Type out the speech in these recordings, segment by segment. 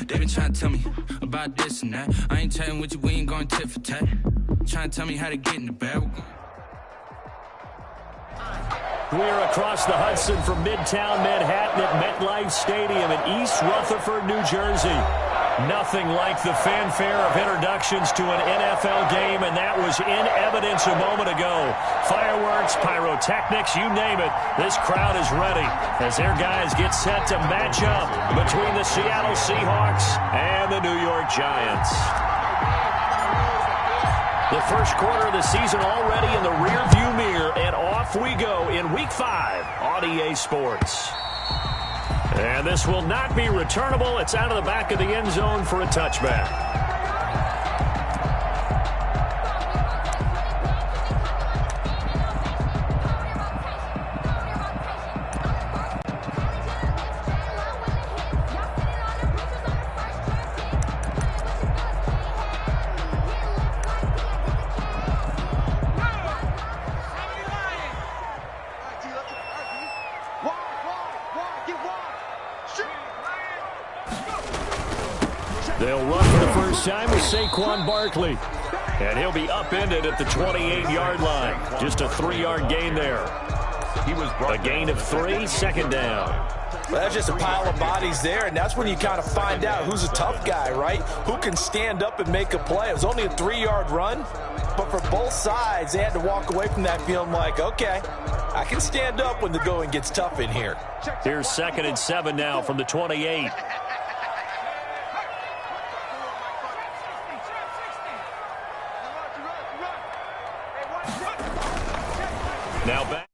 They been trying to tell me about this and that. I ain't chatting with you, we ain't going tit for tat. Trying to tell me how to get in the bed. We're across the Hudson from Midtown Manhattan at MetLife Stadium in East Rutherford, New Jersey. Nothing like the fanfare of introductions to an NFL game, and that was in evidence a moment ago. Fireworks, pyrotechnics, you name it. This crowd is ready as their guys get set to match up between the Seattle Seahawks and the New York Giants. The first quarter of the season already in the rearview mirror, and off we go in Week 5 on EA Sports. And this will not be returnable. It's out of the back of the end zone for a touchback. They'll run for the first time with Saquon Barkley. And he'll be upended at the 28-yard line. Just a 3-yard gain there. A gain of 3, second down. Well, that's just a pile of bodies there, and that's when you kind of find out who's a tough guy, right? Who can stand up and make a play. It was only a 3-yard run, but for both sides, they had to walk away from that feeling like, okay, I can stand up when the going gets tough in here. Here's 2nd and 7 now from the 28. Now back.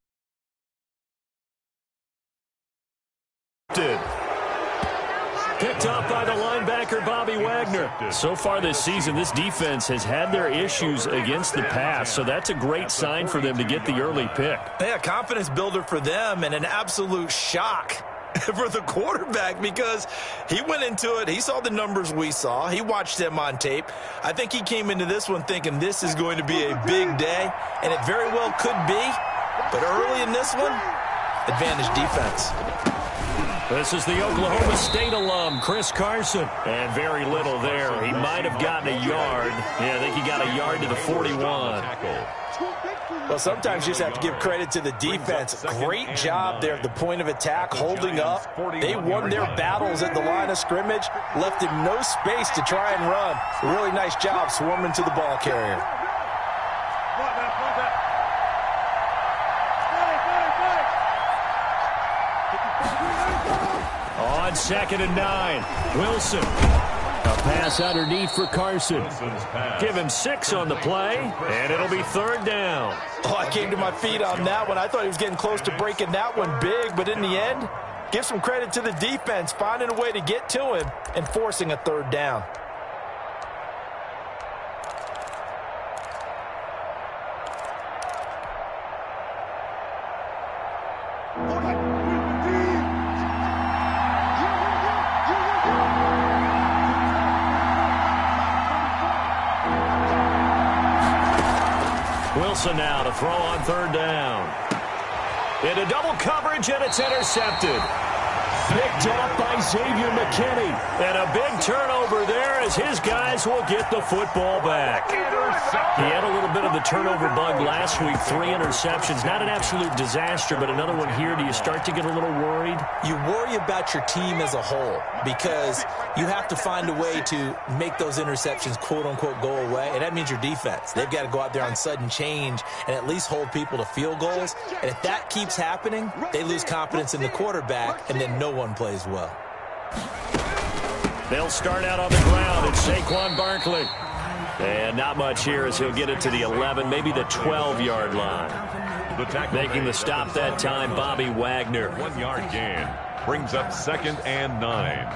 Picked up by the linebacker, Bobby Wagner. So far this season, this defense has had their issues against the pass, so that's a great sign for them to get the early pick. Yeah, confidence builder for them and an absolute shock for the quarterback because he went into it. He saw the numbers we saw. He watched them on tape. I think he came into this one thinking this is going to be a big day, and it very well could be. But early in this one, advantage defense. This is the Oklahoma State alum, Chris Carson. And very little there. He might have gotten a yard. Yeah, I think he got a yard to the 41. Well, sometimes you just have to give credit to the defense. Great job there at the point of attack, holding up. They won their battles at the line of scrimmage, left him no space to try and run. A really nice job swarming to the ball carrier. On 2nd and 9, Wilson. A pass underneath for Carson. Give him 6 on the play, and it'll be 3rd down. Oh, I came to my feet on that one. I thought he was getting close to breaking that one big, but in the end, give some credit to the defense, finding a way to get to him and forcing a 3rd down. Wilson now to throw on 3rd down. Into double coverage, and it's intercepted. Picked up by Xavier McKinney. And a big turnover there as his guys will get the football back. He had a little bit of the turnover bug last week. 3 interceptions. Not an absolute disaster, but another one here. Do you start to get a little worried? You worry about your team as a whole because you have to find a way to make those interceptions, quote-unquote, go away. And that means your defense. They've got to go out there on sudden change and at least hold people to field goals. And if that keeps happening, they lose confidence in the quarterback, and then no one plays well. They'll start out on the ground. It's Saquon Barkley. And not much here as he'll get it to the 11, maybe the 12-yard line. Making the stop that time, Bobby Wagner. 1-yard gain brings up 2nd and 9.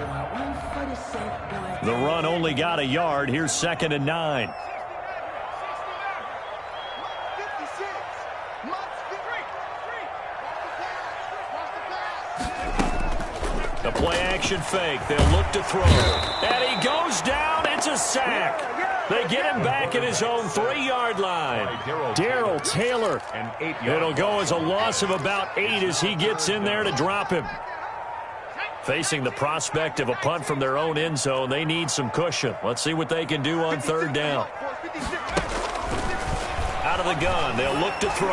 The run only got a yard. Here's 2nd and 9. The play-action fake. They'll look to throw. And he goes down. It's a sack. They get him back at his own 3-yard line. Darrell Taylor. It'll go as a loss of about 8 as he gets in there to drop him. Facing the prospect of a punt from their own end zone, they need some cushion. Let's see what they can do on third down. Out of the gun, they'll look to throw.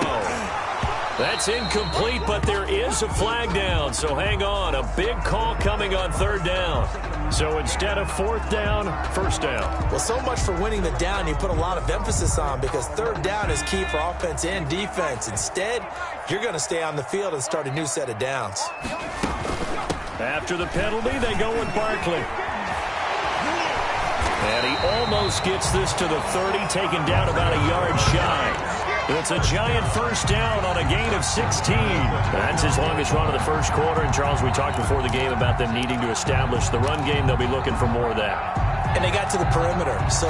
That's incomplete, but there is a flag down, so hang on. A big call coming on third down. So instead of fourth down, first down. Well, so much for winning the down you put a lot of emphasis on, because third down is key for offense and defense. Instead, you're going to stay on the field and start a new set of downs. After the penalty, they go with Barkley. And he almost gets this to the 30, taken down about a yard shy. It's a giant first down on a gain of 16. That's his longest run of the first quarter. And, Charles, we talked before the game about them needing to establish the run game. They'll be looking for more of that. And they got to the perimeter. So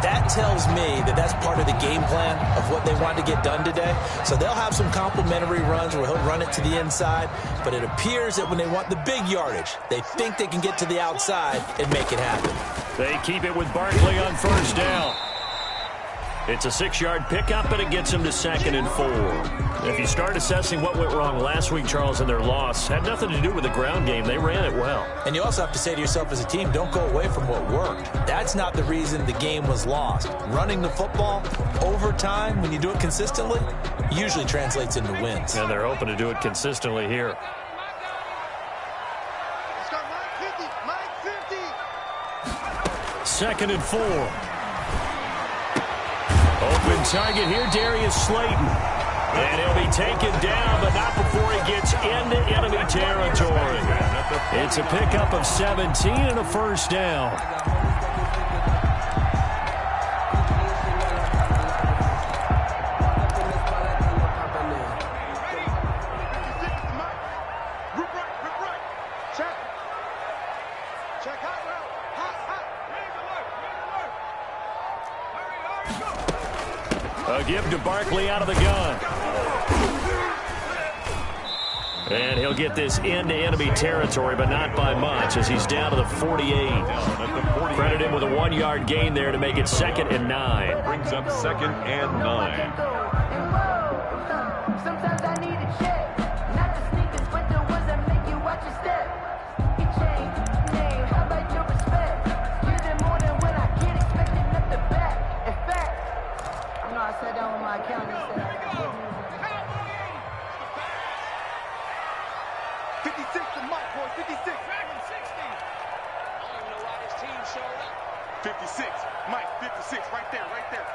that tells me that that's part of the game plan of what they want to get done today. So they'll have some complementary runs where he'll run it to the inside. But it appears that when they want the big yardage, they think they can get to the outside and make it happen. They keep it with Barkley on first down. It's a 6-yard pickup, and it gets them to 2nd and 4. If you start assessing what went wrong last week, Charles, in their loss, had nothing to do with the ground game. They ran it well. And you also have to say to yourself as a team, don't go away from what worked. That's not the reason the game was lost. Running the football over time, when you do it consistently, usually translates into wins. And they're hoping to do it consistently here. Second and 4. Open target here, Darius Slayton. And he'll be taken down, but not before he gets into enemy territory. It's a pickup of 17 and a first down. A give to Barkley out of the gun. And he'll get this into enemy territory, but not by much, as he's down to the 48. Credit him with a 1-yard gain there to make it 2nd and 9. Brings up 2nd and 9. Sometimes I need a check, not the sneakers, but the ones that make you watch your step. You change name, how about your respect? Give them more than when I get expected at the back. In fact, I know I sat down with my accountant and said I could give you 56 to Mike, boy, 56. Dragon 60. I don't even know why this team showed up. 56, Mike, 56, right there,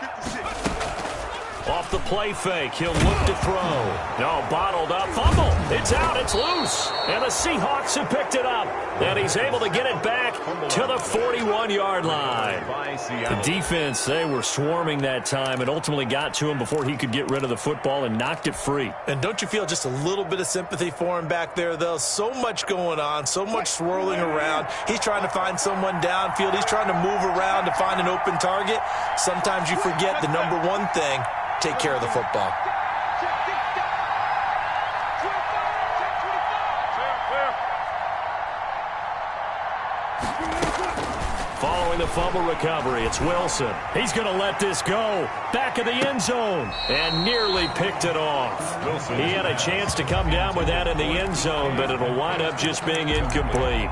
56. Off the play fake, he'll look to throw. No, bottled up, fumble. It's out, it's loose. And the Seahawks have picked it up. And he's able to get it back to the 41-yard line. The defense, they were swarming that time and ultimately got to him before he could get rid of the football and knocked it free. And don't you feel just a little bit of sympathy for him back there, though? So much going on, so much swirling around. He's trying to find someone downfield. He's trying to move around to find an open target. Sometimes you forget the number one thing, take care of the football. Following the fumble recovery, it's Wilson. He's going to let this go. Back of the end zone. And nearly picked it off. He had a chance to come down with that in the end zone, but it'll wind up just being incomplete.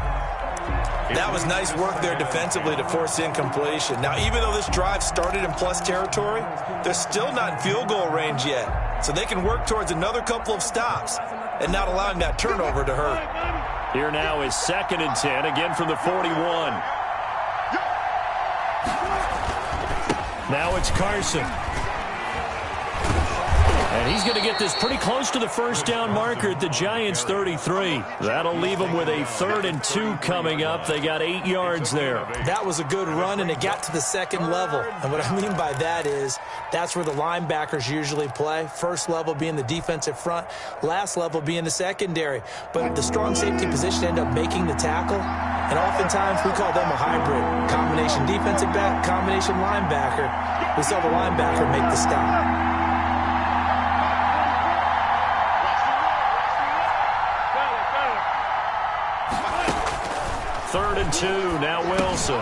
That was nice work there defensively to force incompletion. Now, even though this drive started in plus territory, they're still not in field goal range yet. So they can work towards another couple of stops and not allowing that turnover to hurt. Here now is 2nd and 10, again from the 41. Now it's Carson. And he's going to get this pretty close to the first down marker at the Giants' 33. That'll leave them with a 3rd and 2 coming up. They got 8 yards there. That was a good run, and it got to the second level. And what I mean by that is that's where the linebackers usually play. First level being the defensive front, last level being the secondary. But the strong safety position ended up making the tackle. And oftentimes we call them a hybrid. Combination defensive back, combination linebacker. We saw the linebacker make the stop. 3rd and 2, now Wilson.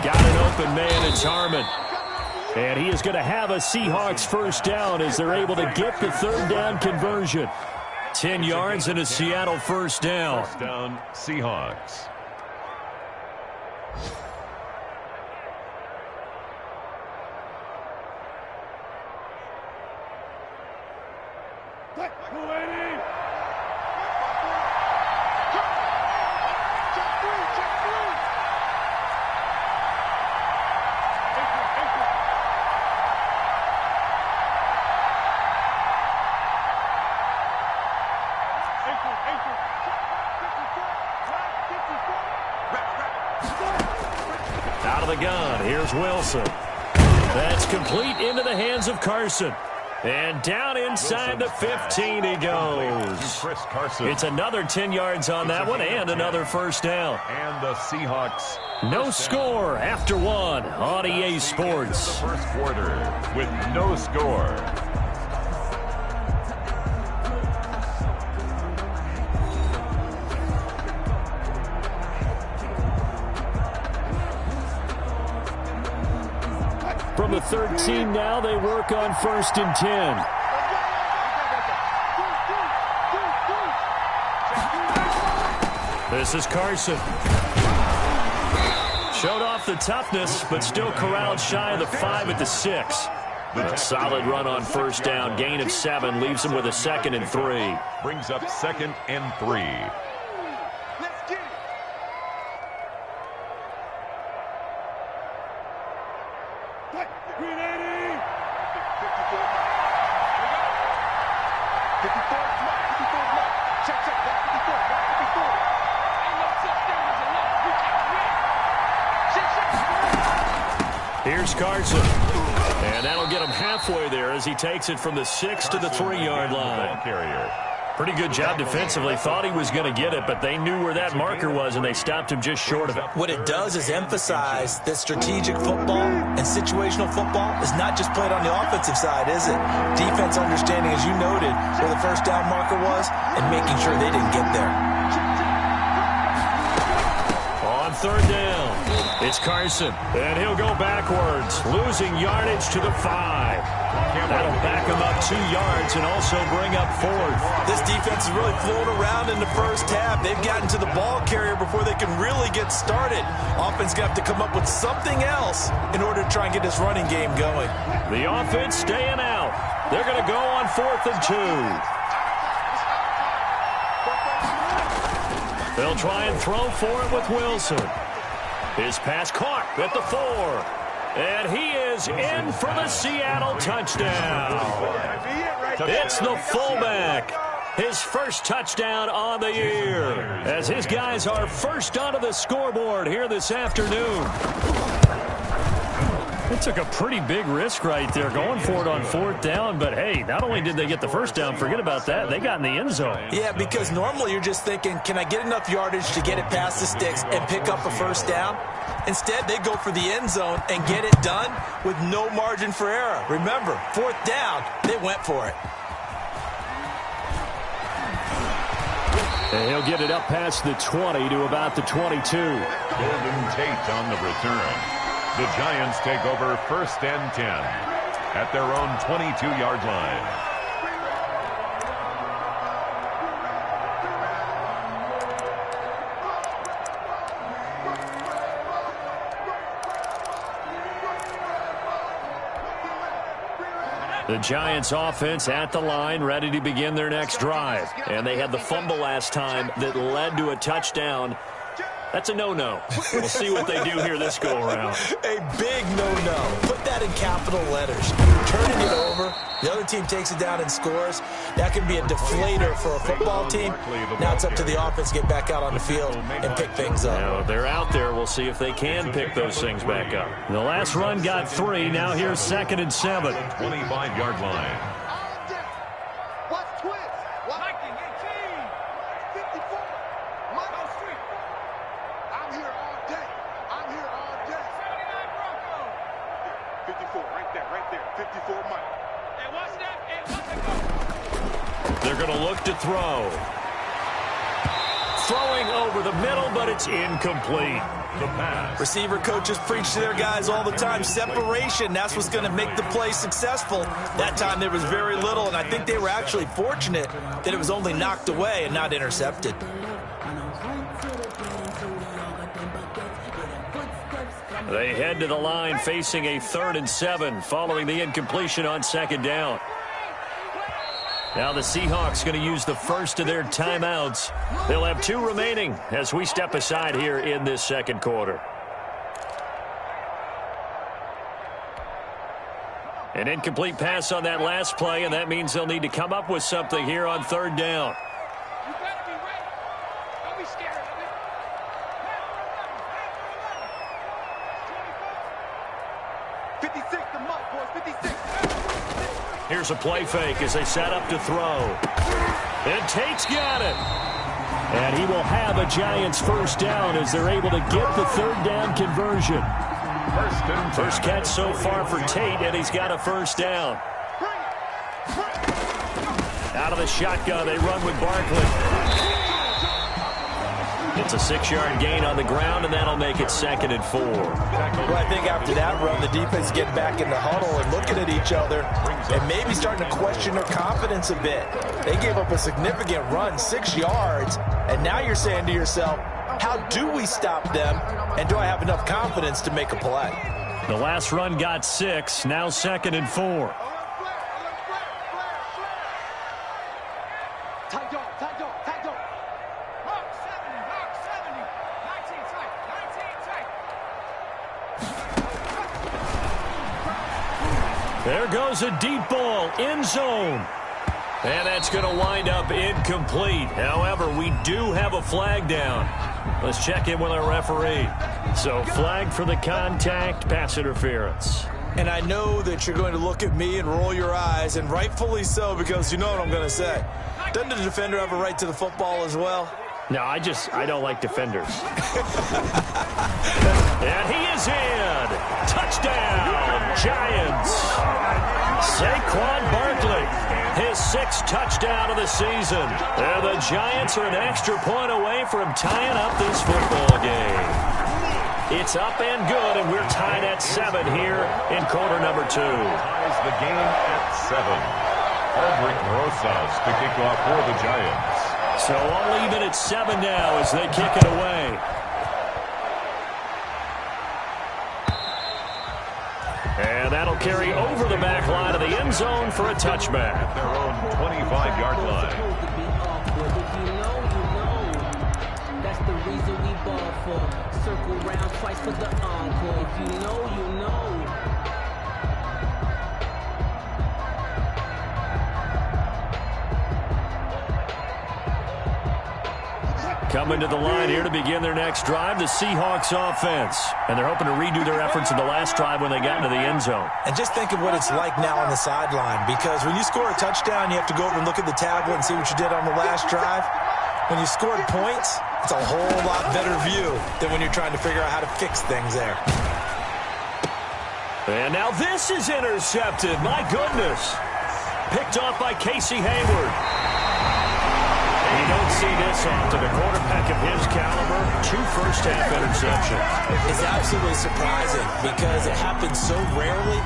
Got an open man, it's Harmon. And he is going to have a Seahawks first down as they're able to get the 3rd down conversion. 10 yards and a Seattle first down. First down, Seahawks. Out of the gun, here's Wilson. That's complete into the hands of Carson. And down inside the 15 he goes. It's another 10 yards on that one and another first down. And the Seahawks. No score after one on EA Sports. The first quarter with no score. From the 13 now, they work on 1st and 10. This is Carson. Showed off the toughness, but still corralled shy of the 5 at the 6. A solid run on first down. Gain of 7 leaves him with a 2nd and 3. Brings up 2nd and 3. Here's Carson. And that'll get him halfway there as he takes it from the 6 to the 3-yard line. Pretty good job defensively. Thought he was going to get it, but they knew where that marker was, and they stopped him just short of it. What it does is emphasize that strategic football and situational football is not just played on the offensive side, is it? Defense understanding, as you noted, where the first down marker was and making sure they didn't get there. On 3rd down, it's Carson, and he'll go backwards, losing yardage to the 5. That'll back him up 2 yards and also bring up 4th. This defense is really flown around in the first half. They've gotten to the ball carrier before they can really get started. Offense going to have to come up with something else in order to try and get this running game going. The offense staying out. They're going to go on 4th and 2. They'll try and throw for it with Wilson. His pass caught at the 4. And he is in for the Seattle touchdown. It's the fullback. His first touchdown on the year. As his guys are first onto the scoreboard here this afternoon. They took a pretty big risk right there going for it on 4th down. But, hey, not only did they get the first down, forget about that, they got in the end zone. Yeah, because normally you're just thinking, can I get enough yardage to get it past the sticks and pick up a first down? Instead, they go for the end zone and get it done with no margin for error. Remember, 4th down, they went for it. And he'll get it up past the 20 to about the 22. Golden Tate on the return. The Giants take over 1st and 10 at their own 22-yard line. The Giants offense at the line, ready to begin their next drive. And they had the fumble last time that led to a touchdown. That's a no-no. We'll see what they do here this go-around. A big no-no. Put that in capital letters. Turning it over, the other team takes it down and scores. That can be a deflator for a football team. Now it's up to the offense to get back out on the field and pick things up. Now, they're out there. We'll see if they can pick those things back up. The last run got 3. Now here's 2nd and 7. 25-yard line. They're going to look to throw. Throwing over the middle, but it's incomplete. The pass. Receiver coaches preach to their guys all the time. Separation, that's what's going to make the play successful. That time there was very little, and I think they were actually fortunate that it was only knocked away and not intercepted. They head to the line facing a 3rd and 7 following the incompletion on 2nd down. Now the Seahawks going to use the first of their timeouts. They'll have 2 remaining as we step aside here in this 2nd quarter. An incomplete pass on that last play, and that means they'll need to come up with something here on 3rd down. You better be ready. Don't be scared of it. 56, the mark, boys. 56. Here's a play fake as they set up to throw. And Tate's got it. And he will have a Giants first down as they're able to get the 3rd down conversion. First catch so far for Tate, and he's got a first down. Out of the shotgun, they run with Barkley. It's a 6-yard gain on the ground, and that'll make it 2nd and 4. Well, I think after that run, the defense getting back in the huddle and looking at each other and maybe starting to question their confidence a bit. They gave up a significant run, 6 yards, and now you're saying to yourself, how do we stop them, and do I have enough confidence to make a play? The last run got 6, now 2nd and 4. Tight dog, tight dog, tight dog. Mark 70, 19 tight, 19 tight. There goes a deep ball, end zone. And that's going to wind up incomplete. However, we do have a flag down. Let's check in with our referee. So, flag for the contact, pass interference. And I know that you're going to look at me and roll your eyes, and rightfully so, because you know what I'm going to say. Doesn't the defender have a right to the football as well? No, I don't like defenders. And he is in. Touchdown, Giants. Saquon Barkley, his 6th touchdown of the season. And the Giants are an extra point away from tying up this football game. It's up and good, and we're tied at 7 here in quarter number 2. Ties the game at 7. Aldrich Rosas to kick off for the Giants. So all even at 7 now as they kick it away. And that'll carry over the back line of the end zone for a touchback. At their own 25-yard line. If you know, you know. That's the reason we ball for. Circle round twice for the encore. If you know, you know. Coming to the line here to begin their next drive, the Seahawks offense. And they're hoping to redo their efforts in the last drive when they got into the end zone. And just think of what it's like now on the sideline, because when you score a touchdown, you have to go over and look at the tablet and see what you did on the last drive. When you scored points, it's a whole lot better view than when you're trying to figure out how to fix things there. And now this is intercepted. My goodness. Picked off by Casey Hayward. You don't see this often. A quarterback of his caliber, 2 first-half interceptions. It's absolutely surprising because it happens so rarely.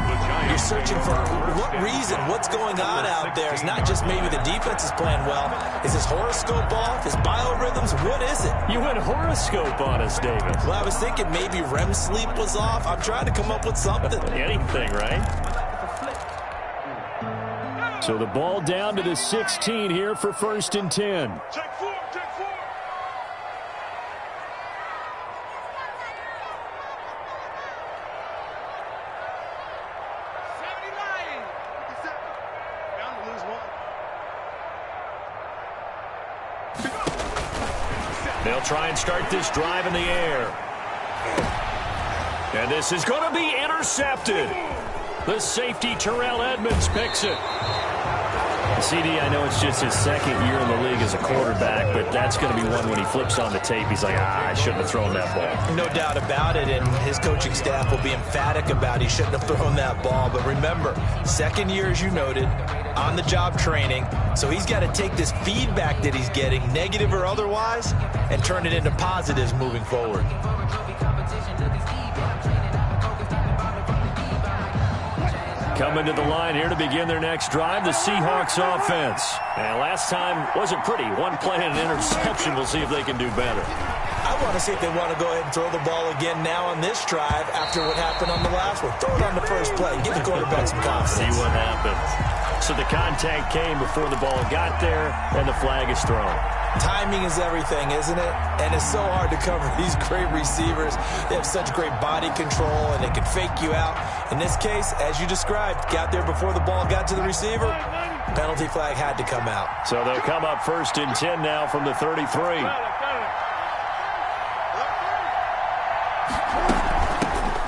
You're searching for what reason, what's going on out there. It's not just maybe the defense is playing well. Is his horoscope off? His biorhythms? What is it? You went horoscope on us, David. Well, I was thinking maybe REM sleep was off. I'm trying to come up with something. Anything, right? So the ball down to the 16 here for 1st and 10. Check 4, check 4. Bound to lose one. They'll try and start this drive in the air. And this is going to be intercepted. The safety, Terrell Edmonds, picks it. CD, I know it's just his 2nd year in the league as a quarterback, but that's going to be one when he flips on the tape. He's like, I shouldn't have thrown that ball. No doubt about it, and his coaching staff will be emphatic about he shouldn't have thrown that ball. But remember, 2nd year, as you noted, on-the-job training, so he's got to take this feedback that he's getting, negative or otherwise, and turn it into positives moving forward. Coming to the line here to begin their next drive, the Seahawks offense. And last time wasn't pretty. One play and an interception. We'll see if they can do better. I want to see if they want to go ahead and throw the ball again now on this drive after what happened on the last one. Throw it on the first play. Give the quarterback some confidence. See what happens. So the contact came before the ball got there, and the flag is thrown. Timing is everything, isn't it? And it's so hard to cover these great receivers. They have such great body control, and they can fake you out. In this case, as you described, got there before the ball got to the receiver. Penalty flag had to come out. So they'll come up 1st and 10 now from the 33.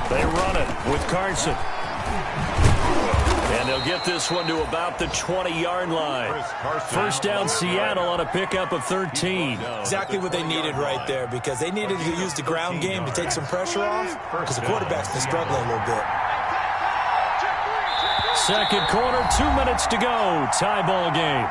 They run it with Carson. And they'll get this one to about the 20-yard line. First down, Seattle on a pickup of 13. Exactly what they needed right there, because they needed to use the ground game to take some pressure off, because the quarterback's been struggling a little bit. Second quarter, 2 minutes to go. Tie ball game.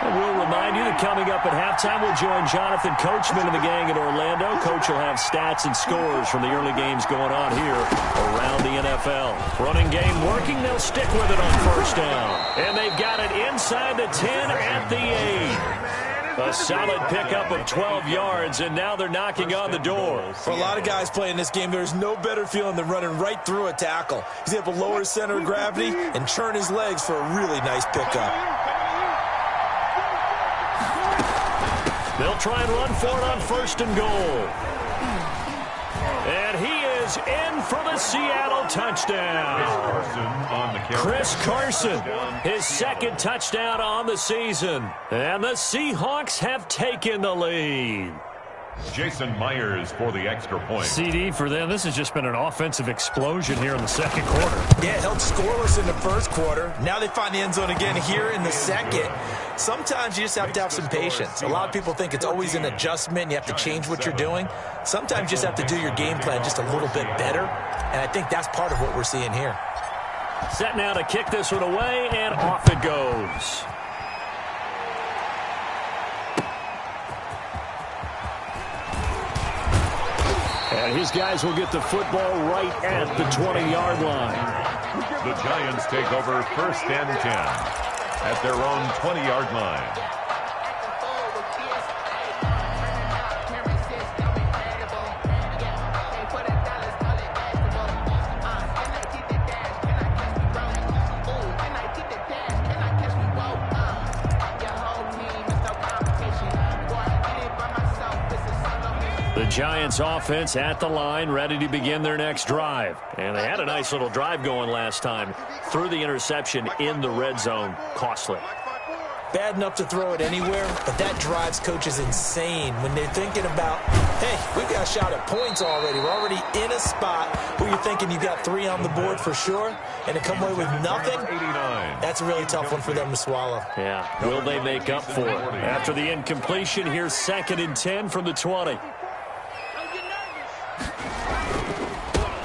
We'll remind you that coming up at halftime, we'll join Jonathan Coachman and the gang in Orlando. Coach will have stats and scores from the early games going on here around the NFL. Running game working. They'll stick with it on first down. And they've got it inside the 10 at the 8. A solid pickup of 12 yards, and now they're knocking on the door. For a lot of guys playing this game, there's no better feeling than running right through a tackle. He's able to lower his center of gravity and churn his legs for a really nice pickup. They'll try and run for it on 1st and goal. And he is in for the Seattle touchdown. Chris Carson, his second touchdown on the season. And the Seahawks have taken the lead. Jason Myers for the extra point. CD for them. This has just been an offensive explosion here in the second quarter. Yeah, held scoreless in the first quarter. Now they find the end zone again here in the second. Sometimes you just have to have some patience. A lot of people think it's always an adjustment. You have to change what you're doing. Sometimes you just have to do your game plan just a little bit better. And I think that's part of what we're seeing here. Set now to kick this one away, and off it goes. And his guys will get the football right at the 20-yard line. The Giants take over 1st and 10 at their own 20-yard line. The Giants offense at the line, ready to begin their next drive. And they had a nice little drive going last time. Threw the interception in the red zone. Costly. Bad enough to throw it anywhere, but that drives coaches insane when they're thinking about, hey, we've got a shot at points already. We're already in a spot where you're thinking you've got 3 on the board for sure, and to come away with nothing, that's a really tough one for them to swallow. Yeah, will they make up for it? After the incompletion, here's 2nd and 10 from the 20.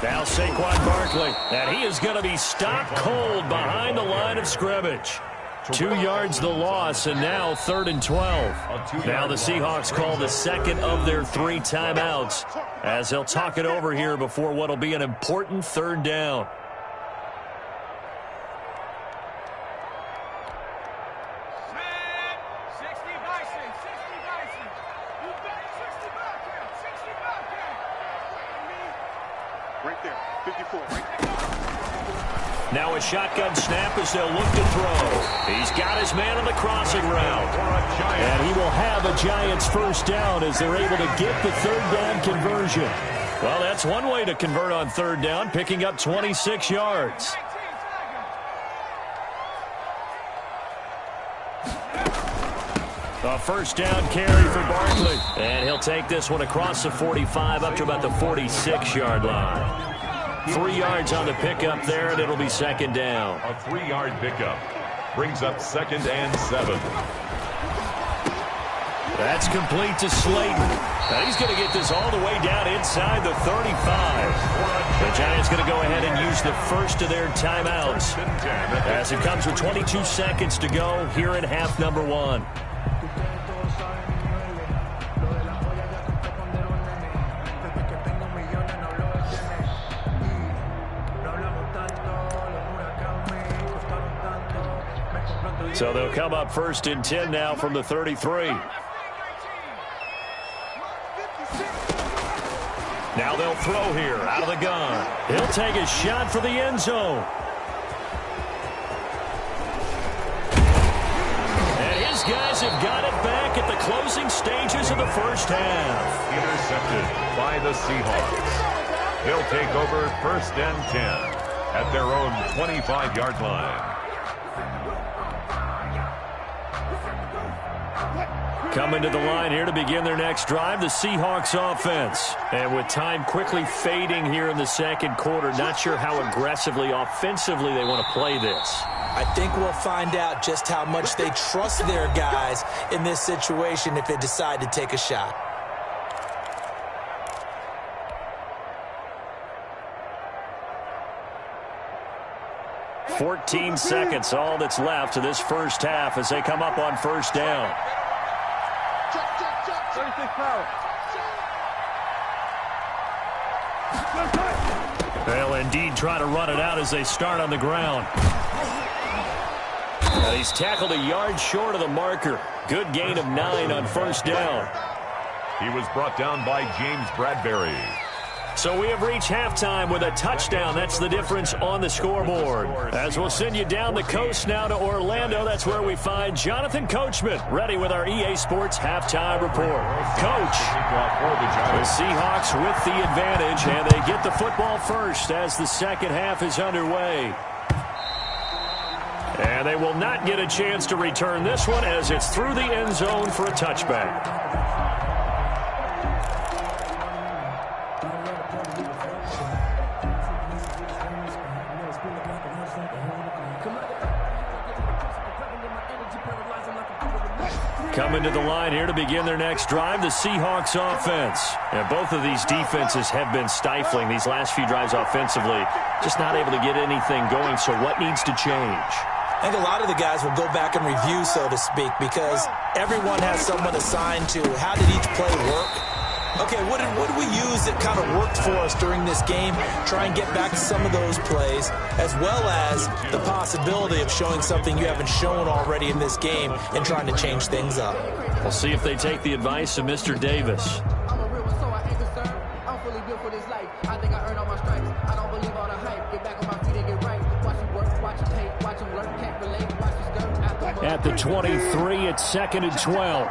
Now Saquon Barkley, and he is going to be stopped cold behind the line of scrimmage. 2 yards the loss, and now 3rd and 12. Now the Seahawks call the second of their 3 timeouts as they'll talk it over here before what will be an important 3rd down. Now a shotgun snap as they'll look to throw. He's got his man on the crossing route. And he will have a Giants first down as they're able to get the 3rd down conversion. Well, that's one way to convert on 3rd down, picking up 26 yards. A first down carry for Barkley. And he'll take this one across the 45 up to about the 46-yard line. 3 yards on the pickup there, and it'll be 2nd down. A 3-yard pickup brings up 2nd and 7. That's complete to Slayton. And he's going to get this all the way down inside the 35. The Giants going to go ahead and use the first of their timeouts as it comes with 22 seconds to go here in half number 1. So they'll come up 1st and 10 now from the 33. Now they'll throw here out of the gun. He'll take a shot for the end zone. And his guys have got it back at the closing stages of the first half. Intercepted by the Seahawks. They'll take over 1st and 10 at their own 25-yard line. Coming to the line here to begin their next drive, the Seahawks offense. And with time quickly fading here in the second quarter, not sure how aggressively, offensively they want to play this. I think we'll find out just how much they trust their guys in this situation if they decide to take a shot. "14 seconds, all that's left to this first half as they come up on 1st down. They'll indeed try to run it out as they start on the ground. And he's tackled a yard short of the marker. Good gain of 9 on 1st down. He was brought down by James Bradbury. So we have reached halftime with a touchdown. That's the difference on the scoreboard. As we'll send you down the coast now to Orlando, that's where we find Jonathan Coachman, ready with our EA Sports halftime report. Coach, the Seahawks with the advantage, and they get the football first as the second half is underway. And they will not get a chance to return this one as it's through the end zone for a touchback. Coming to the line here to begin their next drive, the Seahawks offense. And both of these defenses have been stifling these last few drives offensively. Just not able to get anything going, so what needs to change? I think a lot of the guys will go back and review, so to speak, because everyone has someone assigned to how did each play work. Okay, what did we use that kind of worked for us during this game? Try and get back to some of those plays, as well as the possibility of showing something you haven't shown already in this game and trying to change things up. We'll see if they take the advice of Mr. Davis. I'm a real one, so I ain't concerned. I'm fully built for this life. I think I earned all my stripes. I don't believe all the hype. Get back on my feet and get right. Watch him work, watch him hate, watch him learn, can't relate, watch his skirt. At the 23, it's 2nd and 12.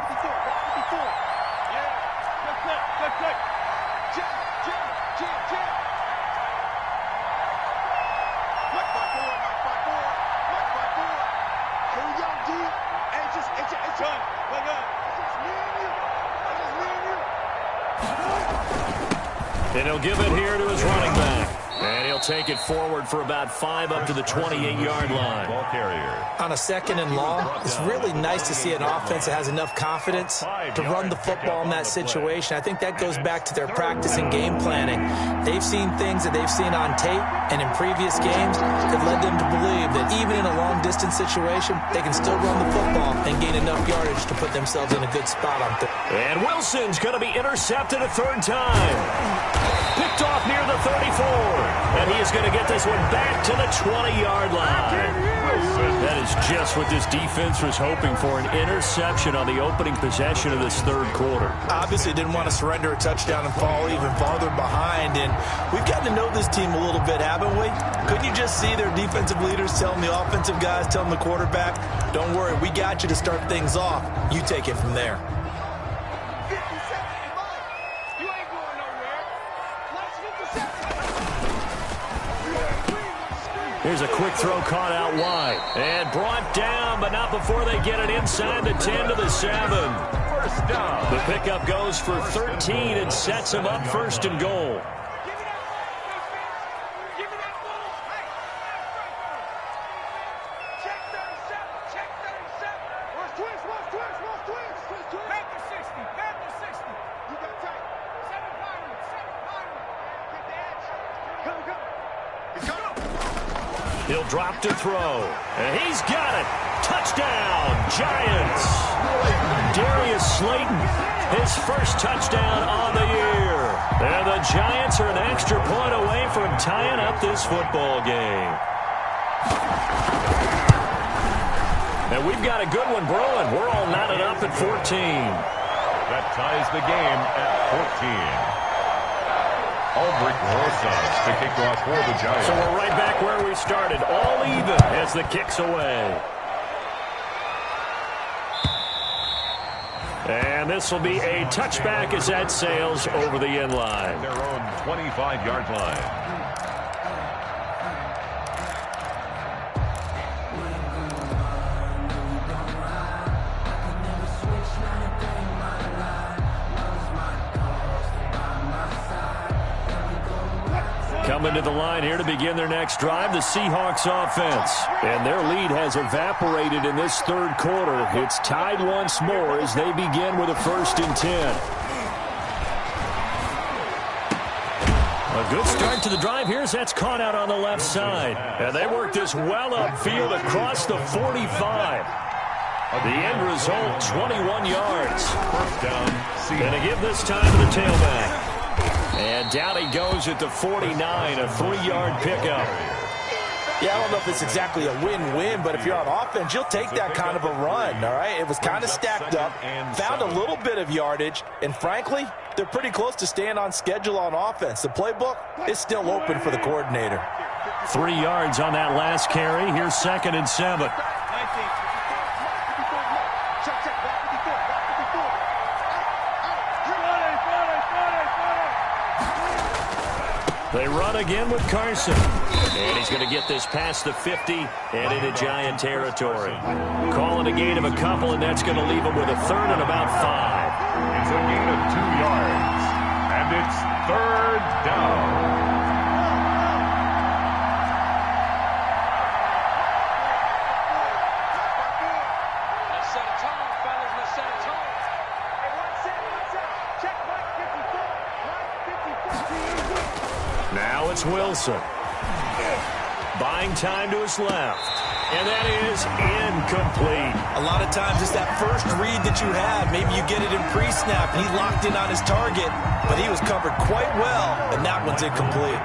And he'll give it here to his running back. And he'll take it forward for about 5 up to the 28-yard line. Ball carrier. On a 2nd and long, it's really nice to see an offense that has enough confidence to run the football in that situation. I think that goes back to their practice and game planning. They've seen things that they've seen on tape and in previous games that led them to believe that even in a long-distance situation, they can still run the football and gain enough yardage to put themselves in a good spot on third. And Wilson's going to be intercepted a 3rd time. Picked off near the 34. And he is going to get this one back to the 20-yard line. That is just what this defense was hoping for, an interception on the opening possession of this 3rd quarter. Obviously didn't want to surrender a touchdown and fall even farther behind. And we've gotten to know this team a little bit, haven't we? Couldn't you just see their defensive leaders telling the offensive guys, telling the quarterback, don't worry, we got you to start things off. You take it from there. Here's a quick throw caught out wide. And brought down, but not before they get it inside the 10 to the 7. First down. The pickup goes for 13 and sets him up 1st and goal. Check 37. Check 37. Where's twins? Where's twins? Where's twins? Make the 6. He'll drop to throw. And he's got it. Touchdown, Giants. Darius Slayton, his first touchdown on the year. And the Giants are an extra point away from tying up this football game. And we've got a good one brewing. We're all knotted up at 14. That ties the game at 14. Aldrich Rosas to kick off for the Giants. So we're right back where we started. All even as the kick's away. And this will be a touchback as that sails over the end line. Their own 25-yard line. Coming to the line here to begin their next drive, the Seahawks offense. And their lead has evaporated in this third quarter. It's tied once more as they begin with a 1st and 10. A good start to the drive here as that's caught out on the left side. And they work this well upfield across the 45. The end result, 21 yards. First down, And to give this time to the tailback. And down he goes at the 49, a 3-yard pickup. Yeah, I don't know if it's exactly a win-win, but if you're on offense, you'll take that kind of a run, all right? It was kind of stacked up, found a little bit of yardage, and frankly, they're pretty close to staying on schedule on offense. The playbook is still open for the coordinator. 3 yards on that last carry. Here's 2nd and 7. They run again with Carson. And he's going to get this past the 50 and into Giant territory. Calling a gain of a couple, and that's going to leave him with a 3rd and about 5. It's a gain of 2 yards. And it's 3rd down. Now it's Wilson. Buying time to his left. And that is incomplete. A lot of times it's that first read that you have. Maybe you get it in pre-snap. He locked in on his target, but he was covered quite well, and that one's incomplete.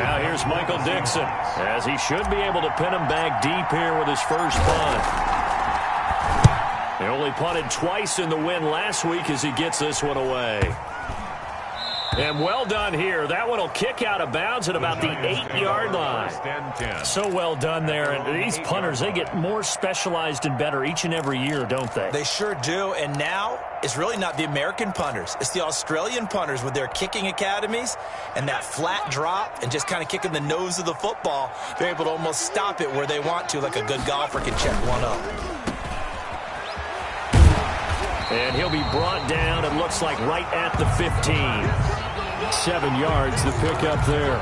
Now here's Michael Dixon, as he should be able to pin him back deep here with his first punt. They only punted twice in the win last week as he gets this one away. And well done here. That one will kick out of bounds at about the 8-yard line. So well done there. And these punters, they get more specialized and better each and every year, don't they? They sure do. And now it's really not the American punters. It's the Australian punters with their kicking academies and that flat drop and just kind of kicking the nose of the football. They're able to almost stop it where they want to, like a good golfer can check one up. And he'll be brought down, it looks like, right at the 15. 7 yards, the pickup there.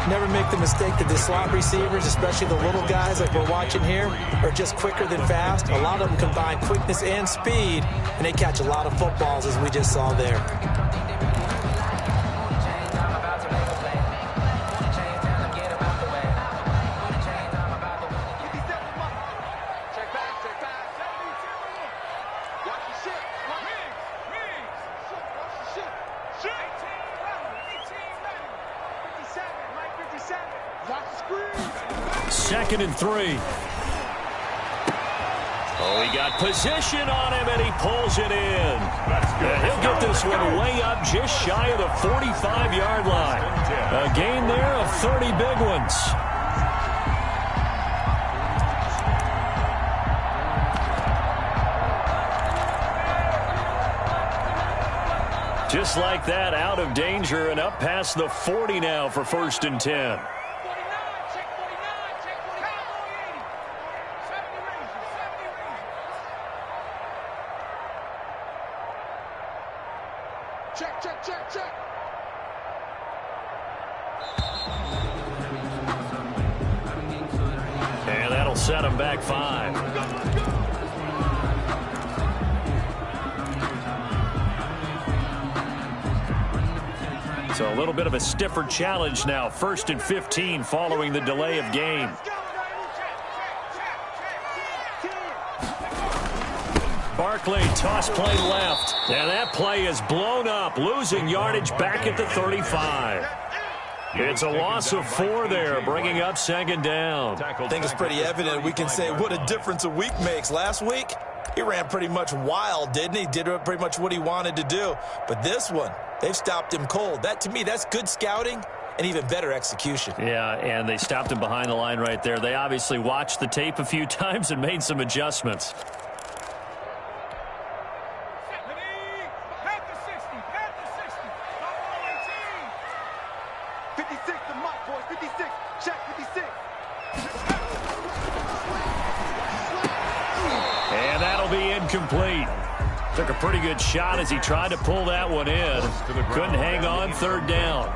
Never make the mistake that the slot receivers, especially the little guys like we're watching here, are just quicker than fast. A lot of them combine quickness and speed, and they catch a lot of footballs, as we just saw there. Second and 3. Oh, he got position on him, and he pulls it in. And he'll get this one way up just shy of the 45-yard line. A gain there of 30 big ones. Just like that, out of danger and up past the 40 now for 1st and 10. Check. And that'll set him back 5. So a little bit of a stiffer challenge now. 1st and 15 following the delay of game. quickly. Toss play left. And that play is blown up, losing yardage back at the 35. It's a loss of 4 there, bringing up second down. I think it's pretty evident. We can say what a difference a week makes. Last week, he ran pretty much wild, didn't he? Did pretty much what he wanted to do. But this one, they've stopped him cold. That, to me, that's good scouting and even better execution. Yeah, and they stopped him behind the line right there. They obviously watched the tape a few times and made some adjustments. Complete. Took a pretty good shot as he tried to pull that one in. Couldn't hang on, third down.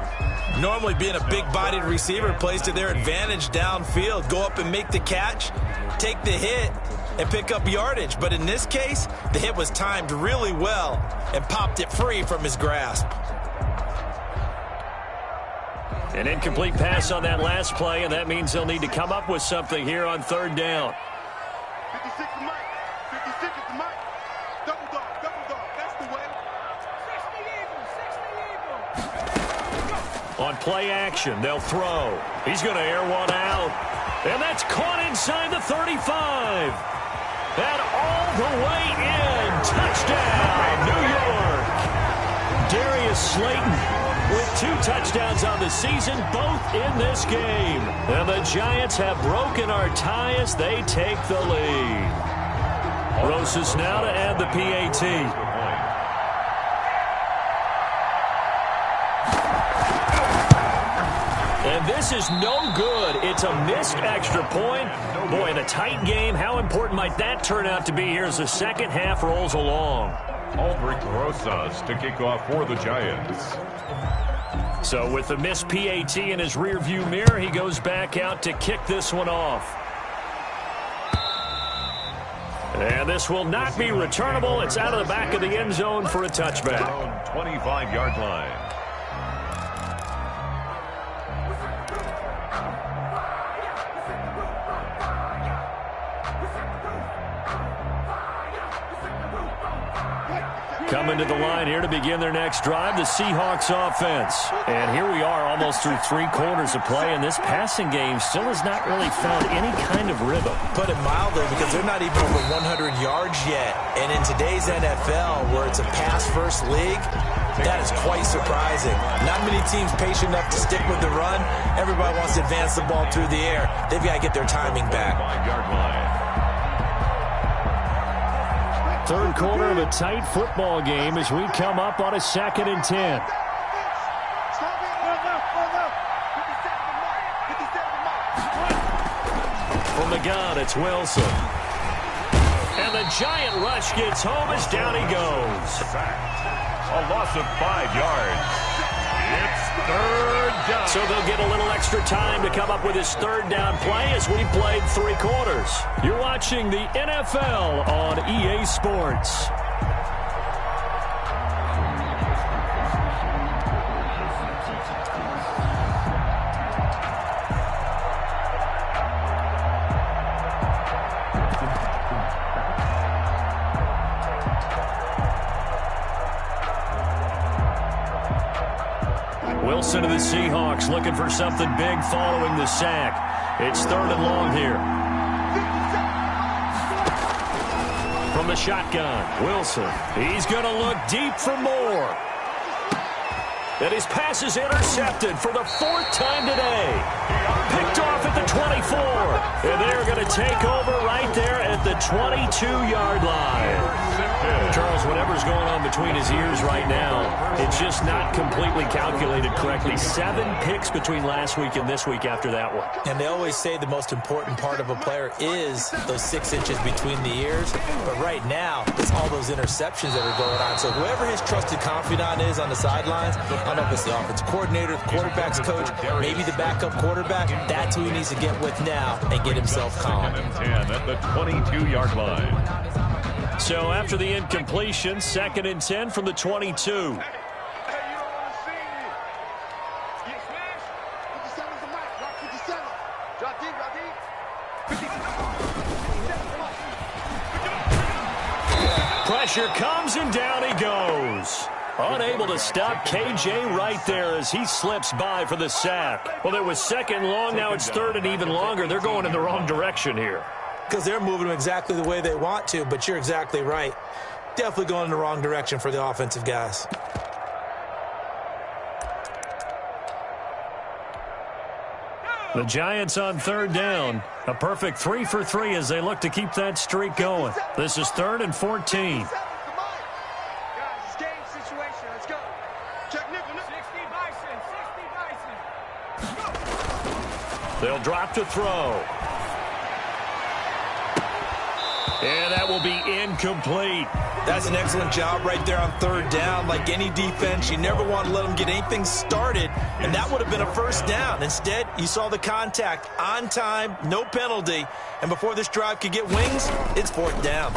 Normally being a big-bodied receiver plays to their advantage downfield. Go up and make the catch, take the hit, and pick up yardage. But in this case, the hit was timed really well and popped it free from his grasp. An incomplete pass on that last play, and that means they'll need to come up with something here on third down. 56 to Mike. 56 is the Mike. Double dog, that's the way. 60 Eagles. On play action, they'll throw. He's going to air one out. And that's caught inside the 35. And all the way in. Touchdown, New York. Darius Slayton with 2 touchdowns on the season, both in this game. And the Giants have broken our tie as they take the lead. Rosas now to add the PAT. And this is no good. It's a missed extra point. Boy, in a tight game, how important might that turn out to be here as the second half rolls along? Aldrich Rosas to kick off for the Giants. So with the missed PAT in his rearview mirror, he goes back out to kick this one off. And this will not be returnable. It's out of the back of the end zone for a touchback. 25-yard line. Coming to the line here to begin their next drive, the Seahawks offense. And here we are almost through 3 quarters of play, and this passing game still has not really found any kind of rhythm. Put it mildly, because they're not even over 100 yards yet. And in today's NFL, where it's a pass-first league, that is quite surprising. Not many teams patient enough to stick with the run. Everybody wants to advance the ball through the air. They've got to get their timing back. 5-yard line. Third quarter of a tight football game as we come up on a 2nd and 10. From the gun, it's Wilson. And the giant rush gets home as down he goes. A loss of 5 yards. It's third down. So they'll get a little extra time to come up with his third down play as we played 3 quarters. You're watching the NFL on EA Sports. Wilson to the Seahawks looking for something big following the sack. It's 3rd and long here. From the shotgun, Wilson. He's going to look deep for more. And his pass is intercepted for the 4th time today. Picked off at the 24. And they're going to take over right there at the 22-yard line. Charles, whatever's going on between his ears right now, it's just not completely calculated correctly. 7 picks between last week and this week after that one. And they always say the most important part of a player is those 6 inches between the ears. But right now, it's all those interceptions that are going on. So whoever his trusted confidant is on the sidelines, I don't know if it's the offensive coordinator, the quarterback's coach, maybe the backup quarterback, that's who he needs to get with now and get himself calm. 10 at the 22-yard line. So after the incompletion, 2nd and 10 from the 22. Pressure comes, and down he goes. Unable to stop KJ right there as he slips by for the sack. Well, it was second long. Now it's third and even longer. They're going in the wrong direction here. Because they're moving them exactly the way they want to, but you're exactly right. Definitely going in the wrong direction for the offensive guys. The Giants on third down. A perfect 3 for 3 as they look to keep that streak going. This is 3rd and 14. They'll drop to throw. And that will be incomplete. That's an excellent job right there on third down. Like any defense, you never want to let them get anything started, and that would have been a first down. Instead, you saw the contact on time, no penalty, and before this drive could get wings, it's 4th down.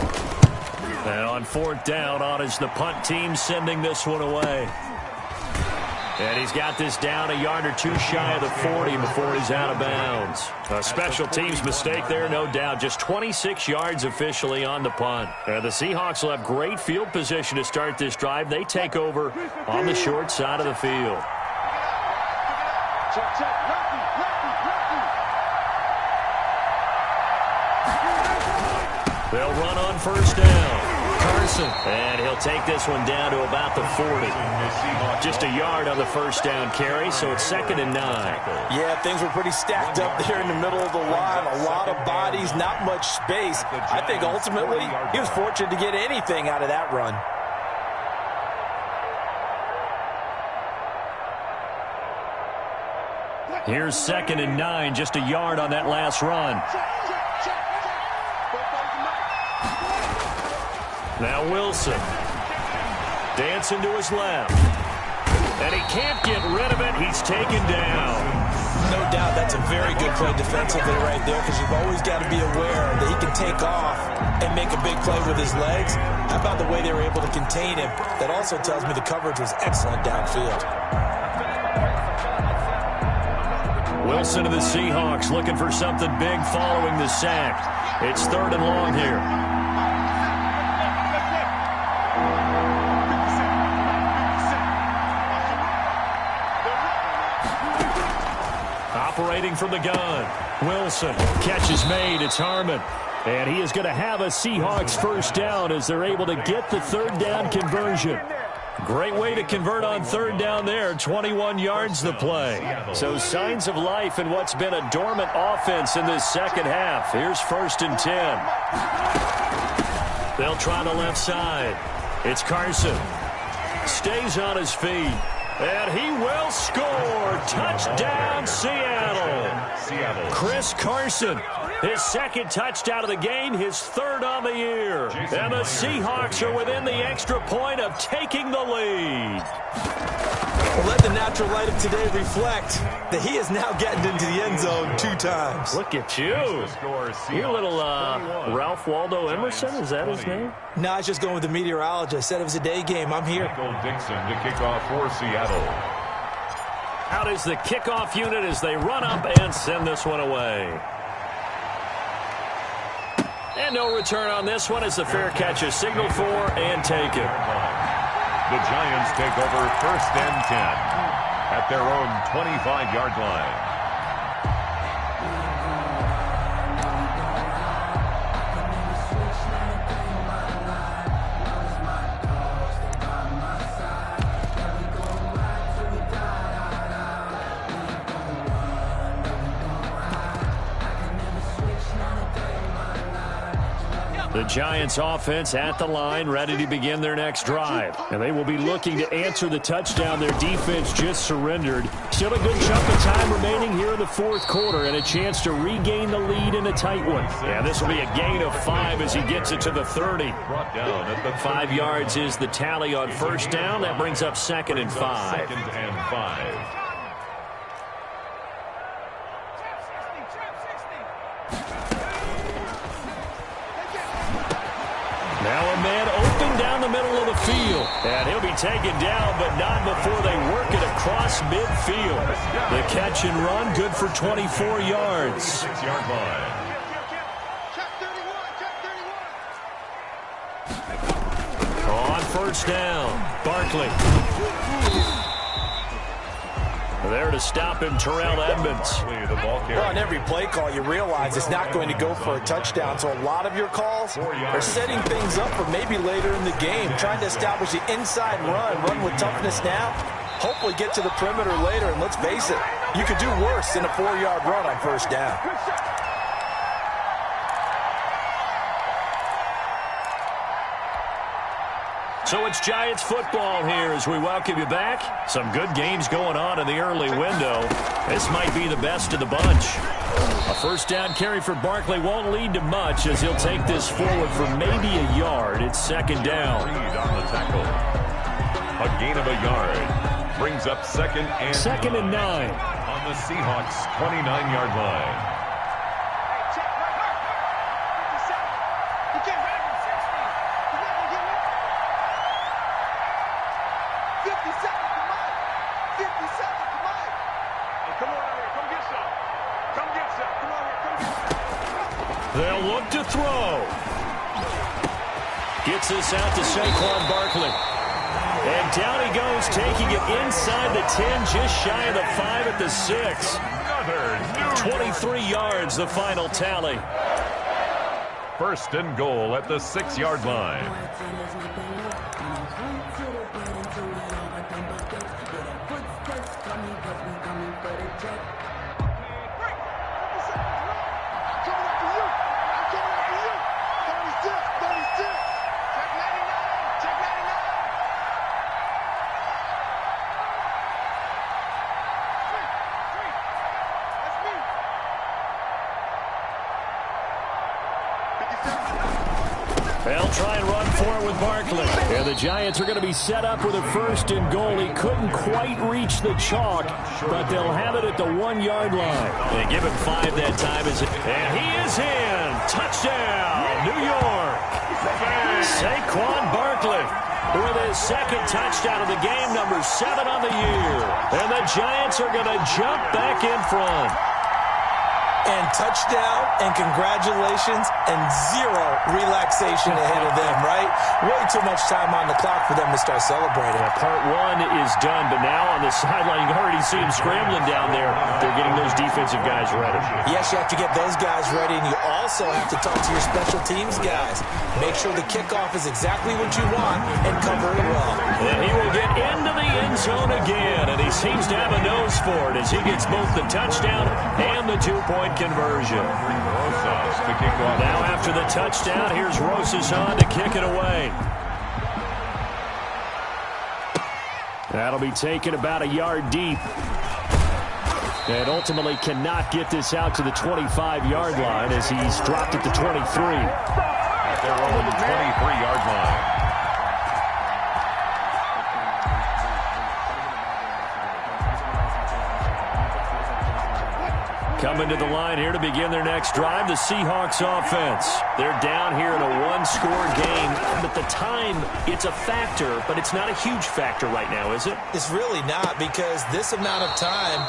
And on 4th down, on is the punt team sending this one away. And he's got this down a yard or two shy of the 40 before he's out of bounds. A special teams mistake there, no doubt. Just 26 yards officially on the punt. The Seahawks will have great field position to start this drive. They take over on the short side of the field. They'll run on first down. Carson, and he'll take this one down to about the 40. Just a yard on the first down carry, so it's 2nd and 9. Yeah, things were pretty stacked up there in the middle of the line. A lot of bodies, not much space. I think ultimately he was fortunate to get anything out of that run. Here's 2nd and 9, just a yard on that last run. Now Wilson. Dancing to his left. And he can't get rid of it. He's taken down. No doubt that's a very good play defensively right there, because you've always got to be aware that he can take off and make a big play with his legs. How about the way they were able to contain him? That also tells me the coverage was excellent downfield. Wilson of the Seahawks looking for something big following the sack. It's 3rd and long here. Operating from the gun. Wilson. Catch is made. It's Harmon. And he is going to have a Seahawks first down as they're able to get the 3rd down conversion. Great way to convert on 3rd down there. 21 yards the play. So signs of life in what's been a dormant offense in this second half. Here's 1st and 10. They'll try the left side. It's Carson. Stays on his feet. And he will score. Touchdown, Seattle. Chris Carson, his 2nd touchdown of the game, his 3rd on the year. And the Seahawks are within the extra point of taking the lead. Well, let the natural light of today reflect that he is now getting into the end zone 2 times. Look at you. You're a little Ralph Waldo Emerson, is that his name? No, I was just going with the meteorologist. I said it was a day game. I'm here. Dixon to kick off for Seattle. Out is the kickoff unit as they run up and send this one away. And no return on this one as the fair catch is signaled for and taken. The Giants take over 1st and 10 at their own 25-yard line. The Giants offense at the line, ready to begin their next drive. And they will be looking to answer the touchdown their defense just surrendered. Still a good chunk of time remaining here in the 4th quarter and a chance to regain the lead in a tight one. Yeah, this will be a gain of 5 as he gets it to the 30. 5 yards is the tally on first down. That brings up 2nd and 5. 2nd and 5. Now a man open down the middle of the field. And he'll be taken down, but not before they work it across midfield. The catch and run, good for 24 yards. 6-yard line. first down. Barkley. There to stop him, Terrell Edmonds. Well, on every play call, you realize it's not going to go for a touchdown. So a lot of your calls are setting things up for maybe later in the game, trying to establish the inside run with toughness now. Hopefully get to the perimeter later, and let's face it, you could do worse than a 4-yard run on first down. So it's Giants football here as we welcome you back. Some good games going on in the early window. This might be the best of the bunch. A first down carry for Barkley won't lead to much as he'll take this forward for maybe a yard. It's second down. On the tackle. A gain of a yard. Brings up second and 9. On the Seahawks' 29-yard line. They'll look to throw. Gets this out to Saquon Barkley. And down he goes, taking it inside the 10, just shy of the 5 at the 6. 23 yards, the final tally. First and goal at the 6-yard line. They'll try and run for it with Barkley. And the Giants are going to be set up with a first and goal. He couldn't quite reach the chalk, but they'll have it at the 1-yard line. They give him 5 that time. And he is in. Touchdown, New York. Saquon Barkley with his second touchdown of the game, number 7 on the year. And the Giants are going to jump back in front. And touchdown, and congratulations, and 0 relaxation ahead of them, right? Way too much time on the clock for them to start celebrating. Part 1 is done, but now on the sideline, you can already see them scrambling down there. They're getting those defensive guys ready. Yes, you have to get those guys ready, and you also have to talk to your special teams guys. Make sure the kickoff is exactly what you want and cover it well. And he will get into the end zone again, and he seems to have a nose for it as he gets both the touchdown and the 2-point conversion. Now after the touchdown, here's Rosas on to kick it away. That'll be taken about a yard deep. And ultimately cannot get this out to the 25-yard line as he's dropped at the 23. At their own 23-yard line. Coming to the line here to begin their next drive, the Seahawks offense. They're down here in a 1-score game. But the time, it's a factor, but it's not a huge factor right now, is it? It's really not, because this amount of time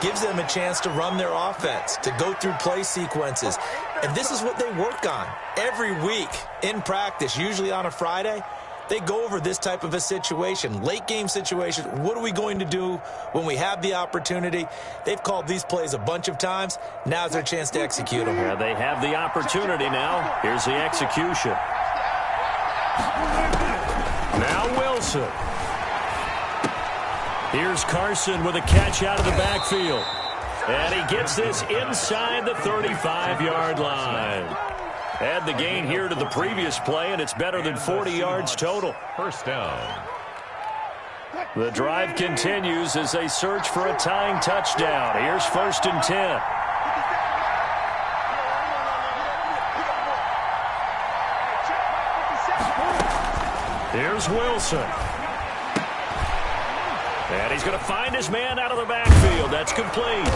gives them a chance to run their offense, to go through play sequences. And this is what they work on every week in practice, usually on a Friday. They go over this type of a situation, late game situation. What are we going to do when we have the opportunity? They've called these plays a bunch of times. Now's their chance to execute them. Yeah, they have the opportunity now. Here's the execution. Now Wilson. Here's Carson with a catch out of the backfield. And he gets this inside the 35-yard line. Add the gain here to the previous play, and it's better than 40 yards total. First down. The drive continues as they search for a tying touchdown. Here's 1st and 10. Here's Wilson. And he's going to find his man out of the backfield. That's complete.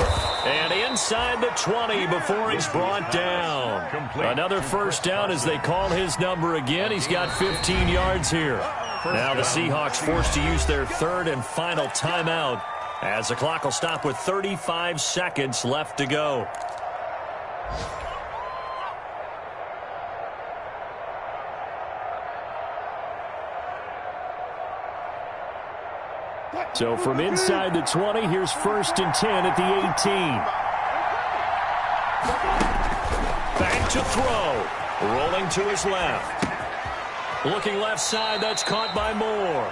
And inside the 20 before he's brought down. Another first down as they call his number again. He's got 15 yards here. Now the Seahawks forced to use their 3rd and final timeout as the clock will stop with 35 seconds left to go. So from inside the 20, here's 1st and 10 at the 18. Back to throw. Rolling to his left. Looking left side, that's caught by Moore.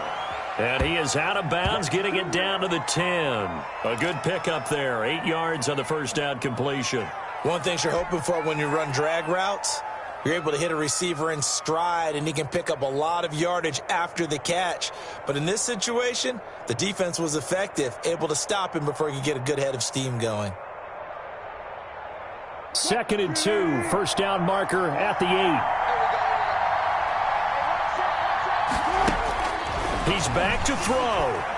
And he is out of bounds, getting it down to the 10. A good pickup there, 8 yards on the first down completion. One thing you're hoping for when you run drag routes, you're able to hit a receiver in stride, and he can pick up a lot of yardage after the catch. But in this situation, the defense was effective, able to stop him before he could get a good head of steam going. 2nd and 2, first down marker at the 8. He's back to throw.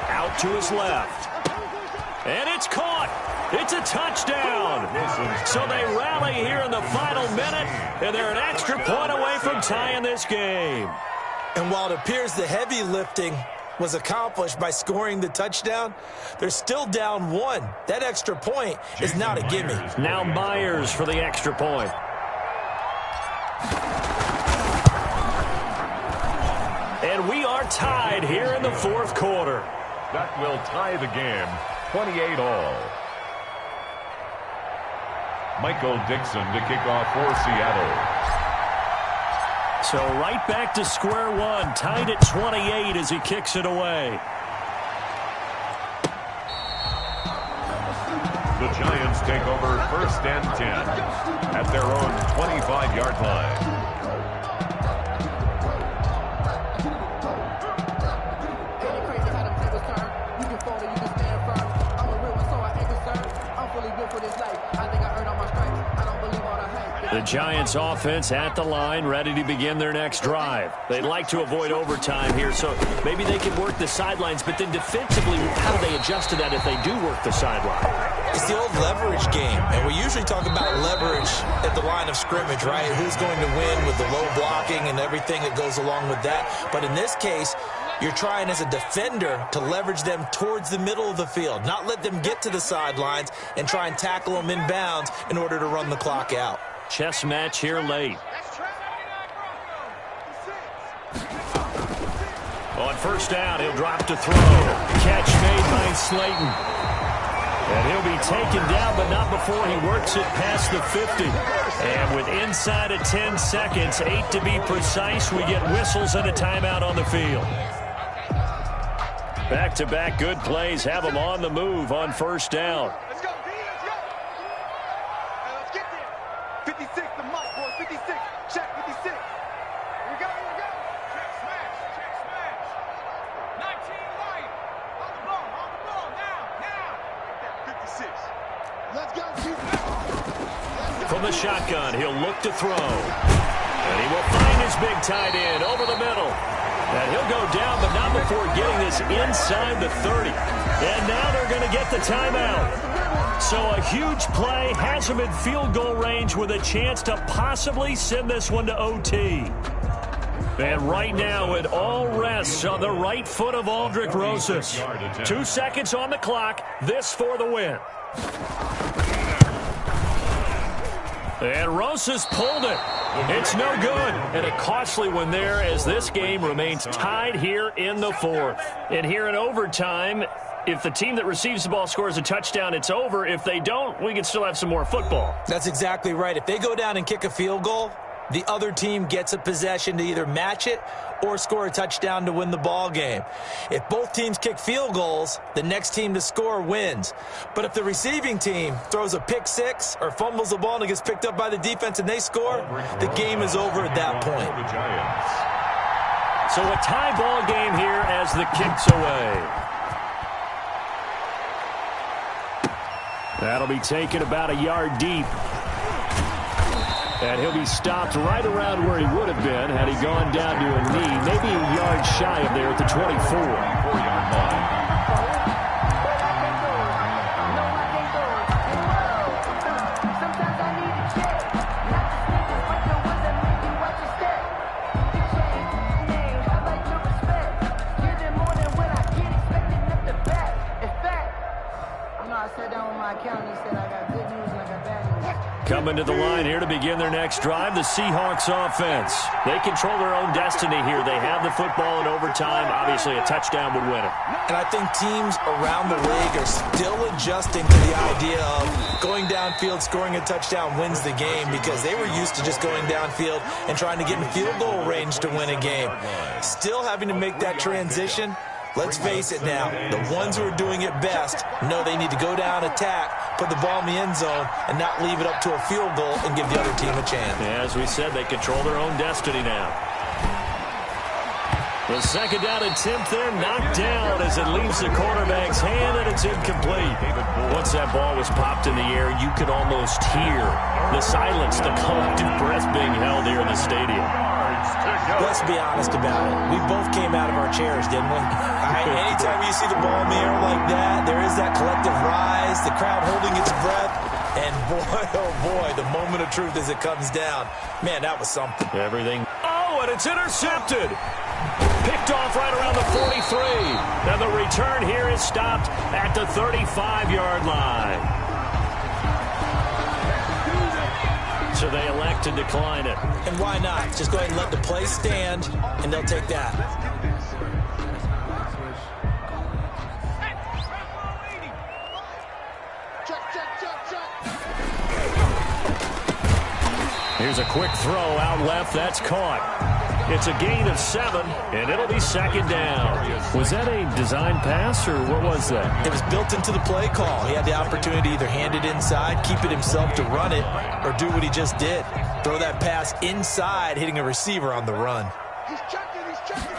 Out to his left. And it's caught. It's a touchdown. So they rally here in the final minute, and they're an extra point away from tying this game. And while it appears the heavy lifting was accomplished by scoring the touchdown, they're still down 1. That extra point is not a gimme. Now Myers for the extra point. And we are tied here in the 4th quarter. That will tie the game, 28 all. Michael Dixon to kick off for Seattle. So right back to square one, tied at 28 as he kicks it away. The Giants take over 1st and 10 at their own 25-yard line. The Giants offense at the line, ready to begin their next drive. They'd like to avoid overtime here, so maybe they can work the sidelines, but then defensively, how do they adjust to that if they do work the sideline? It's the old leverage game, and we usually talk about leverage at the line of scrimmage, right? Who's going to win with the low blocking and everything that goes along with that. But in this case, you're trying as a defender to leverage them towards the middle of the field, not let them get to the sidelines and try and tackle them inbounds in order to run the clock out. Chess match here late. On first down, he'll drop to throw. Catch made by Slayton. And he'll be taken down, but not before he works it past the 50. And with inside of 10 seconds, 8 to be precise, we get whistles and a timeout on the field. Back-to-back good plays have them on the move on first down. Let's go, D, let's go. Hey, let's get there. 56, the mic, boy, 56. Check, 56. Here we go, here we go. Check, smash, 19 right. On the ball, now. Get that 56. Let's go, Chief. From the shotgun, he'll look to throw. And he will find his big tight end over the middle. And he'll go down, but not before getting this inside the 30. And now they're going to get the timeout. So a huge play has him in field goal range with a chance to possibly send this one to OT. And right now it all rests on the right foot of Aldrick Rosas. 2 seconds on the clock. This for the win. And Rosas pulled it. It's no good. And a costly one there as this game remains tied here in the 4th. And here in overtime, if the team that receives the ball scores a touchdown, it's over. If they don't, we can still have some more football. That's exactly right. If they go down and kick a field goal, the other team gets a possession to either match it or score a touchdown to win the ball game. If both teams kick field goals, the next team to score wins. But if the receiving team throws a pick six or fumbles the ball and it gets picked up by the defense and they score, the game is over at that point. So a tie ball game here as the kick's away. That'll be taken about a yard deep. And he'll be stopped right around where he would have been had he gone down to a knee, maybe a yard shy of there at the 24. 4-yard line. I sat down with my accountant and he said I got good news and I got bad news. Coming to the line here to begin their next drive, the Seahawks offense. They control their own destiny here. They have the football in overtime. Obviously, a touchdown would win it. And I think teams around the league are still adjusting to the idea of going downfield, scoring a touchdown wins the game, because they were used to just going downfield and trying to get in field goal range to win a game. Still having to make that transition. Let's face it now, the ones who are doing it best know they need to go down, attack, put the ball in the end zone, and not leave it up to a field goal and give the other team a chance. Yeah, as we said, they control their own destiny now. The second down attempt there knocked down as it leaves the quarterback's hand, and it's incomplete. Once that ball was popped in the air, you could almost hear the silence, the collective breath being held here in the stadium. Let's be honest about it. We both came out of our chairs, didn't we? Anytime you see the ball in the air like that, there is that collective rise, the crowd holding its breath, and boy, oh boy, the moment of truth as it comes down. Man, that was something. Everything. Oh, and it's intercepted. Picked off right around the 43. And the return here is stopped at the 35-yard line. So they elect to decline it. And why not? Just go ahead and let the play stand, and they'll take that. Here's a quick throw out left. That's caught. It's a gain of 7, and it'll be second down. Was that a design pass, or what was that? It was built into the play call. He had the opportunity to either hand it inside, keep it himself to run it, or do what he just did. Throw that pass inside, hitting a receiver on the run. He's checking, he's checking.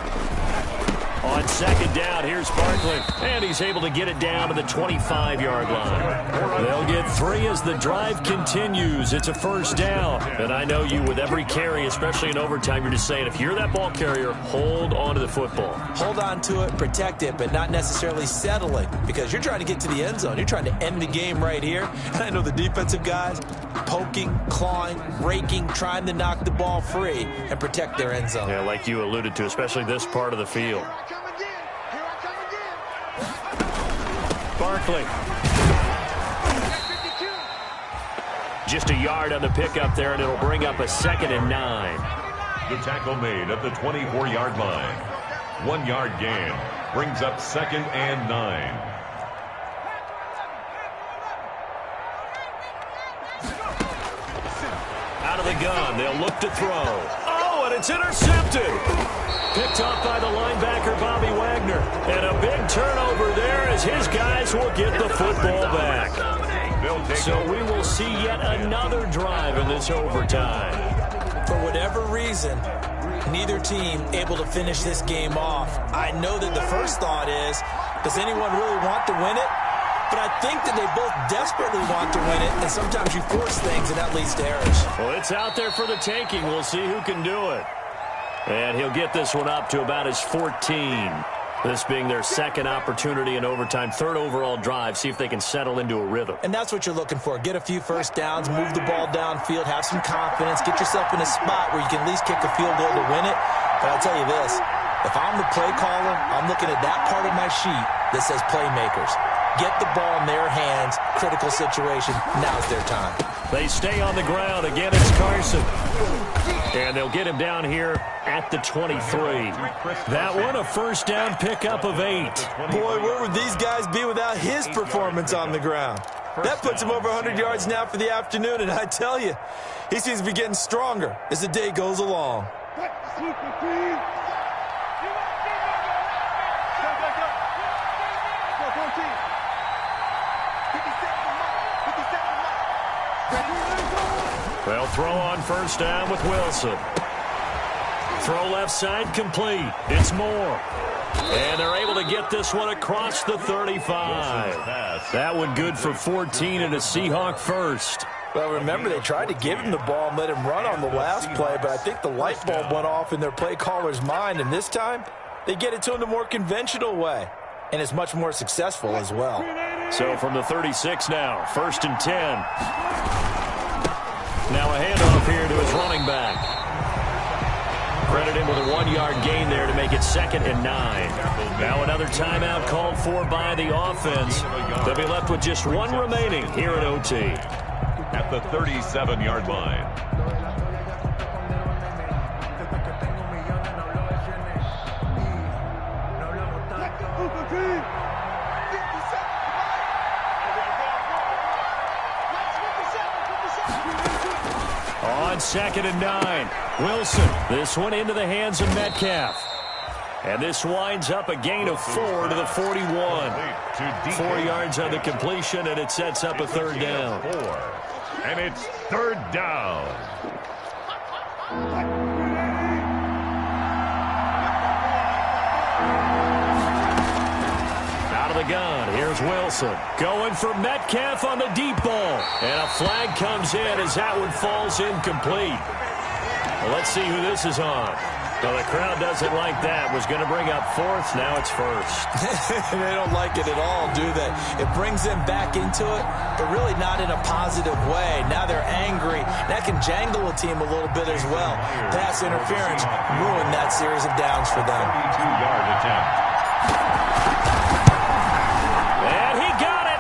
On second down, here's Barkley, and he's able to get it down to the 25-yard line. They'll get 3 as the drive continues. It's a first down, and I know you with every carry, especially in overtime, you're just saying if you're that ball carrier, hold on to the football. Hold on to it, protect it, but not necessarily settle it, because you're trying to get to the end zone. You're trying to end the game right here. And I know the defensive guys poking, clawing, raking, trying to knock the ball free and protect their end zone. Yeah, like you alluded to, especially this part of the field. Barkley. Just a yard on the pickup there, and it'll bring up a 2nd and 9. The tackle made at the 24-yard line. 1-yard gain brings up 2nd and 9. Out of the gun, they'll look to throw. Oh, and it's intercepted. Picked off by the linebacker, Bobby Wagner. And a big turnover there as his guys will get the football back. So we will see yet another drive in this overtime. For whatever reason, neither team able to finish this game off. I know that the first thought is, does anyone really want to win it? But I think that they both desperately want to win it, and sometimes you force things, and that leads to errors. Well, it's out there for the taking. We'll see who can do it. And he'll get this one up to about his 14. This being their 2nd opportunity in overtime, 3rd overall drive. See if they can settle into a rhythm. And that's what you're looking for. Get a few first downs, move the ball downfield, have some confidence, get yourself in a spot where you can at least kick a field goal to win it. But I'll tell you this, if I'm the play caller, I'm looking at that part of my sheet that says playmakers. Get the ball in their hands, critical situation, now's their time. They stay on the ground. Again, it's Carson. And they'll get him down here at the 23. That one, a first down pickup of 8. Boy, where would these guys be without his performance on the ground? That puts him over 100 yards now for the afternoon, and I tell you, he seems to be getting stronger as the day goes along. They'll throw on first down with Wilson. Throw left side complete. It's Moore. And they're able to get this one across the 35. That one good for 14 and a Seahawk first. Well, remember, they tried to give him the ball and let him run on the last play, but I think the light bulb went off in their play caller's mind, and this time they get it to him the more conventional way, and it's much more successful as well. So from the 36 now, 1st and 10. Now a handoff here to his running back. Credit him with a 1-yard gain there to make it 2nd and 9. Now another timeout called for by the offense. They'll be left with just 1 remaining here at OT. at the 37-yard line. On 2nd and 9, Wilson. This one into the hands of Metcalf. And this winds up a gain of 4 to the 41. 4 yards on the completion, and it sets up a 3rd down. And it's 3rd down. Out of the gun, here's Wilson. Going for Metcalf on the deep ball. And a flag comes in as that one falls incomplete. Well, let's see who this is on. Well, the crowd doesn't like that. Was going to bring up 4th. Now it's 1st. They don't like it at all, do they? It brings them back into it, but really not in a positive way. Now they're angry. That can jangle a team a little bit as well. Pass interference ruined that series of downs for them. 32-yard attempt. And he got it.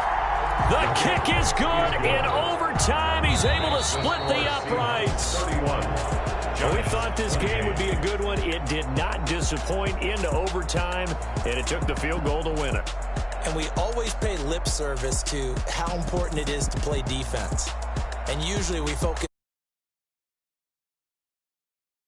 The kick is good. In overtime, he's able to split the uprights. 31. We thought this game would be a good one. It did not disappoint into overtime, and it took the field goal to win it. And we always pay lip service to how important it is to play defense. And usually we focus